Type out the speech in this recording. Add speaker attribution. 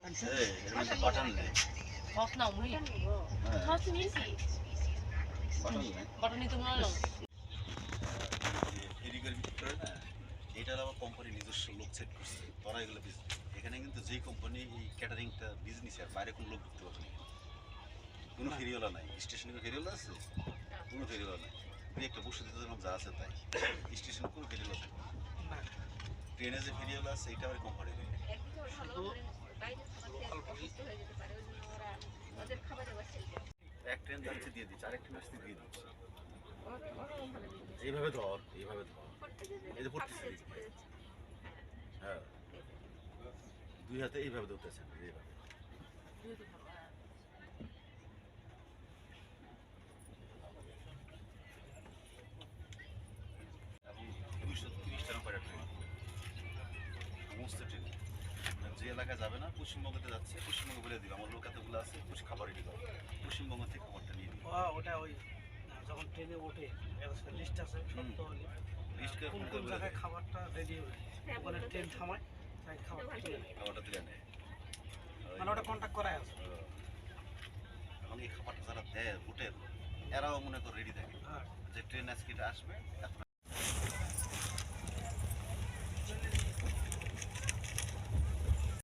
Speaker 1: এর মধ্যে বাটন নেই।
Speaker 2: Hot নাও মুই
Speaker 1: হ্যাঁ,
Speaker 3: হট নিছি
Speaker 1: বাটন নেই।
Speaker 2: বাটন নিতে মনে হলো
Speaker 1: এদিকের ভিতরে না, এটা আবার কোম্পানি নিজস্ব লোক সেট করছে, তারা এগুলো বিজনেস। এখানে কিন্তু যেই কোম্পানি এই ক্যাটারিংটা বিজনেস, আর বাইরে কোনো লোক ঢুকতে পারবে না, কোনো ফেরিওয়ালা নাই। স্টেশনে কোনো ফেরিওয়ালা আছে? কোনো ফেরিওয়ালা নাই। তুই একটা বসে দিতে দিলাম, যা আছে তাই। স্টেশনে কোনো ফেরিওয়ালা থাকে না। ট্রেনে যে ফেরিওয়ালা আছে এটা আবার কোম্পানি নেই।
Speaker 3: একদিকে ওরা ভালো করে বাইরে খাবার খেয়ে অসুস্থ হয়ে যেতে পারে, ওই জন্য ওরা ওদের খাবারে বসে
Speaker 1: এক ট্রেন যাচ্ছে দিয়ে দিচ্ছে, আরেক ট্রেন আসতে দিয়ে দিচ্ছে।
Speaker 3: ওরা ভালো দিচ্ছে
Speaker 1: এইভাবে ধর, এইভাবে ধর। এই যে পড়তেছে, হ্যাঁ, দুই হাতে এইভাবে ধরতেছেন, এইভাবে। এবং 230 টাকা করে ট্রেন, সমস্ত ট্রেন। যে এলাকায় যাবে না, পশ্চিমবঙ্গতে যাচ্ছে, পশ্চিমবঙ্গ বলে দিবে আমার লোক এতগুলো আছে, খাবার রেডি করো, পশ্চিমবঙ্গ থেকে খাবারটা নিয়ে দিবে।
Speaker 4: ওটা ওই যখন ট্রেনে ওঠে লিস্ট আছে সত্য হলে
Speaker 1: লিস্ট করে
Speaker 4: কোন
Speaker 1: ফোন
Speaker 4: কোন
Speaker 1: করে
Speaker 4: জায়গায় খাবারটা রেডি হবে ওখানে ট্রেন থামায় তাই খাবারটা তুলে নেয়।
Speaker 1: খাবারটা তুলে নেয়।
Speaker 4: মানে ওটা কন্ট্যাক্ট করাই আছে।
Speaker 1: এখন এই খাবারটা যারা দেয় হোটেল, এরাও মনে করে রেডি থাকে
Speaker 4: হ্যাঁ
Speaker 1: যে ট্রেন আজকে আসবে, এত